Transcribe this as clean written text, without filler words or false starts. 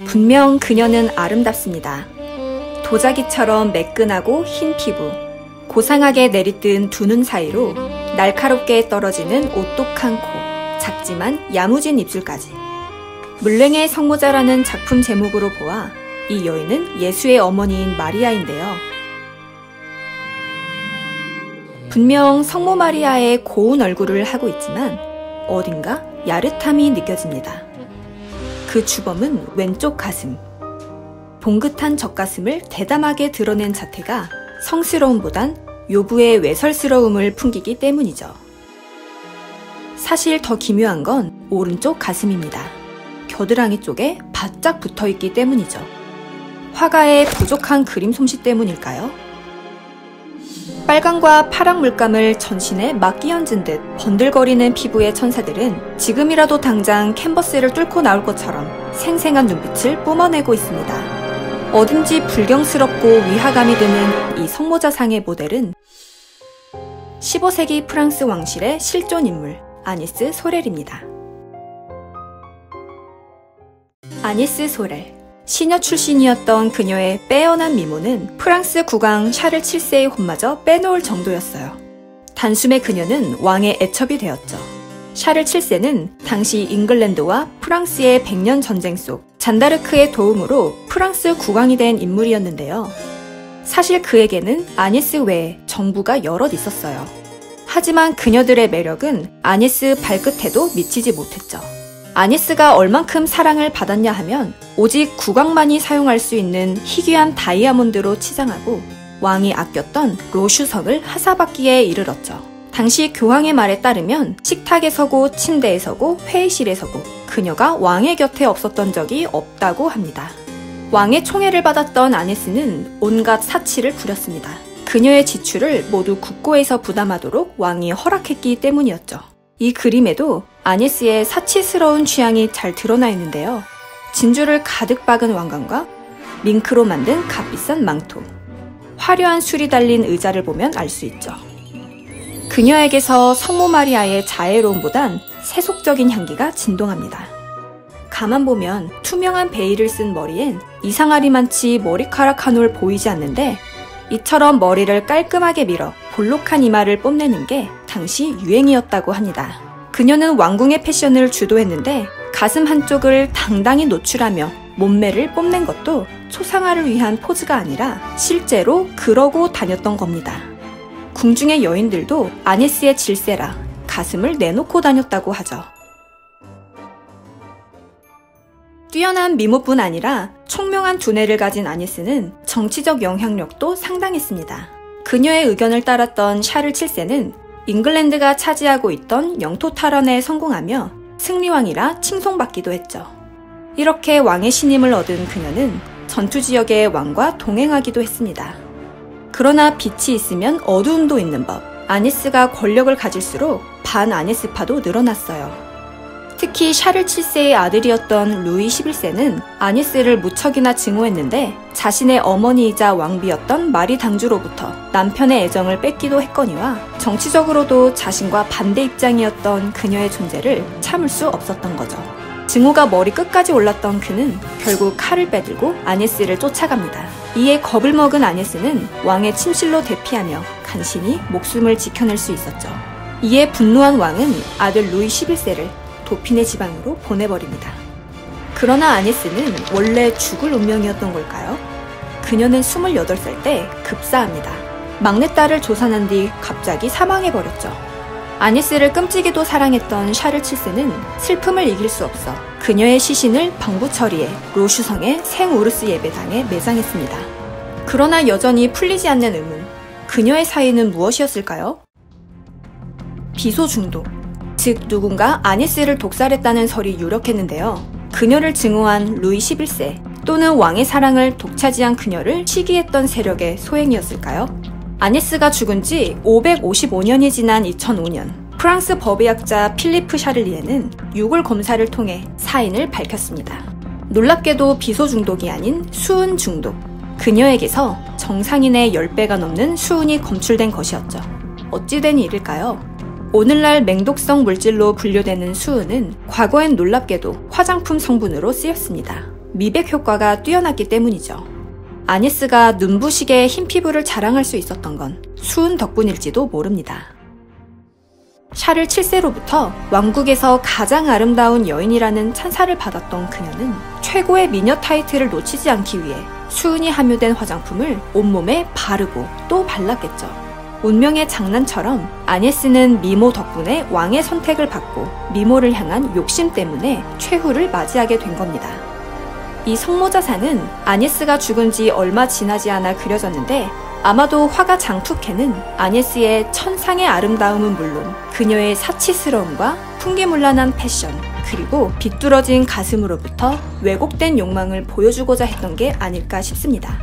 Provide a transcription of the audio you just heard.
분명 그녀는 아름답습니다. 도자기처럼 매끈하고 흰 피부, 고상하게 내리뜬 두 눈 사이로 날카롭게 떨어지는 오똑한 코, 작지만 야무진 입술까지. 물냉의 성모자라는 작품 제목으로 보아 이 여인은 예수의 어머니인 마리아인데요. 분명 성모 마리아의 고운 얼굴을 하고 있지만 어딘가 야릇함이 느껴집니다. 그 주범은 왼쪽 가슴. 봉긋한 젖가슴을 대담하게 드러낸 자태가 성스러움보단 요부의 외설스러움을 풍기기 때문이죠. 사실 더 기묘한 건 오른쪽 가슴입니다. 겨드랑이 쪽에 바짝 붙어있기 때문이죠. 화가의 부족한 그림 솜씨 때문일까요? 빨강과 파랑 물감을 전신에 막 끼얹은 듯 번들거리는 피부의 천사들은 지금이라도 당장 캔버스를 뚫고 나올 것처럼 생생한 눈빛을 뿜어내고 있습니다. 어딘지 불경스럽고 위화감이 드는 이 성모자상의 모델은 15세기 프랑스 왕실의 실존 인물 아니스 소렐입니다. 아니스 소렐, 시녀 출신이었던 그녀의 빼어난 미모는 프랑스 국왕 샤를 7세의 혼마저 빼놓을 정도였어요. 단숨에 그녀는 왕의 애첩이 되었죠. 샤를 7세는 당시 잉글랜드와 프랑스의 100년 전쟁 속 잔다르크의 도움으로 프랑스 국왕이 된 인물이었는데요. 사실 그에게는 아니스 외에 정부가 여럿 있었어요. 하지만 그녀들의 매력은 아니스 발끝에도 미치지 못했죠. 아니스가 얼만큼 사랑을 받았냐 하면 오직 국왕만이 사용할 수 있는 희귀한 다이아몬드로 치장하고 왕이 아꼈던 로슈석을 하사받기에 이르렀죠. 당시 교황의 말에 따르면 식탁에 서고 침대에 서고 회의실에 서고 그녀가 왕의 곁에 없었던 적이 없다고 합니다. 왕의 총애를 받았던 아니스는 온갖 사치를 부렸습니다. 그녀의 지출을 모두 국고에서 부담하도록 왕이 허락했기 때문이었죠. 이 그림에도 아니스의 사치스러운 취향이 잘 드러나 있는데요. 진주를 가득 박은 왕관과 밍크로 만든 값비싼 망토, 화려한 술이 달린 의자를 보면 알 수 있죠. 그녀에게서 성모 마리아의 자애로움보단 세속적인 향기가 진동합니다. 가만 보면 투명한 베일을 쓴 머리엔 이상하리만치 머리카락 한 올 보이지 않는데 이처럼 머리를 깔끔하게 밀어 볼록한 이마를 뽐내는 게 당시 유행이었다고 합니다. 그녀는 왕궁의 패션을 주도했는데 가슴 한쪽을 당당히 노출하며 몸매를 뽐낸 것도 초상화를 위한 포즈가 아니라 실제로 그러고 다녔던 겁니다. 궁중의 여인들도 아니스의 질세라 가슴을 내놓고 다녔다고 하죠. 뛰어난 미모뿐 아니라 총명한 두뇌를 가진 아니스는 정치적 영향력도 상당했습니다. 그녀의 의견을 따랐던 샤를 7세는 잉글랜드가 차지하고 있던 영토 탈환에 성공하며 승리왕이라 칭송받기도 했죠. 이렇게 왕의 신임을 얻은 그녀는 전투 지역의 왕과 동행하기도 했습니다. 그러나 빛이 있으면 어두움도 있는 법, 아니스가 권력을 가질수록 반아니스파도 늘어났어요. 특히 샤를 7세의 아들이었던 루이 11세는 아니스를 무척이나 증오했는데 자신의 어머니이자 왕비였던 마리 당주로부터 남편의 애정을 뺏기도 했거니와 정치적으로도 자신과 반대 입장이었던 그녀의 존재를 참을 수 없었던 거죠. 증오가 머리 끝까지 올랐던 그는 결국 칼을 빼들고 아니스를 쫓아갑니다. 이에 겁을 먹은 아니스는 왕의 침실로 대피하며 간신히 목숨을 지켜낼 수 있었죠. 이에 분노한 왕은 아들 루이 11세를 도핀의 지방으로 보내버립니다. 그러나 아니스는 원래 죽을 운명이었던 걸까요? 그녀는 28살 때 급사합니다. 막내딸을 조산한 뒤 갑자기 사망해버렸죠. 아니스를 끔찍이도 사랑했던 샤를 7세는 슬픔을 이길 수 없어 그녀의 시신을 방부 처리해 로슈성의 생우르스 예배당에 매장했습니다. 그러나 여전히 풀리지 않는 의문, 그녀의 사인은 무엇이었을까요? 비소 중독, 즉 누군가 아니스를 독살했다는 설이 유력했는데요. 그녀를 증오한 루이 11세 또는 왕의 사랑을 독차지한 그녀를 시기했던 세력의 소행이었을까요? 아니스가 죽은 지 555년이 지난 2005년 프랑스 법의학자 필리프 샤를리에는 유골 검사를 통해 사인을 밝혔습니다. 놀랍게도 비소 중독이 아닌 수은 중독. 그녀에게서 정상인의 10배가 넘는 수은이 검출된 것이었죠. 어찌 된 일일까요? 오늘날 맹독성 물질로 분류되는 수은은 과거엔 놀랍게도 화장품 성분으로 쓰였습니다. 미백 효과가 뛰어났기 때문이죠. 아니스가 눈부시게 흰 피부를 자랑할 수 있었던 건 수은 덕분일지도 모릅니다. 샤를 7세로부터 왕국에서 가장 아름다운 여인이라는 찬사를 받았던 그녀는 최고의 미녀 타이틀을 놓치지 않기 위해 수은이 함유된 화장품을 온몸에 바르고 또 발랐겠죠. 운명의 장난처럼 아니스는 미모 덕분에 왕의 선택을 받고 미모를 향한 욕심 때문에 최후를 맞이하게 된 겁니다. 이 성모자사는 아니스가 죽은 지 얼마 지나지 않아 그려졌는데 아마도 화가 장투케는 아니스의 천상의 아름다움은 물론 그녀의 사치스러움과 풍기문란한 패션 그리고 비뚤어진 가슴으로부터 왜곡된 욕망을 보여주고자 했던 게 아닐까 싶습니다.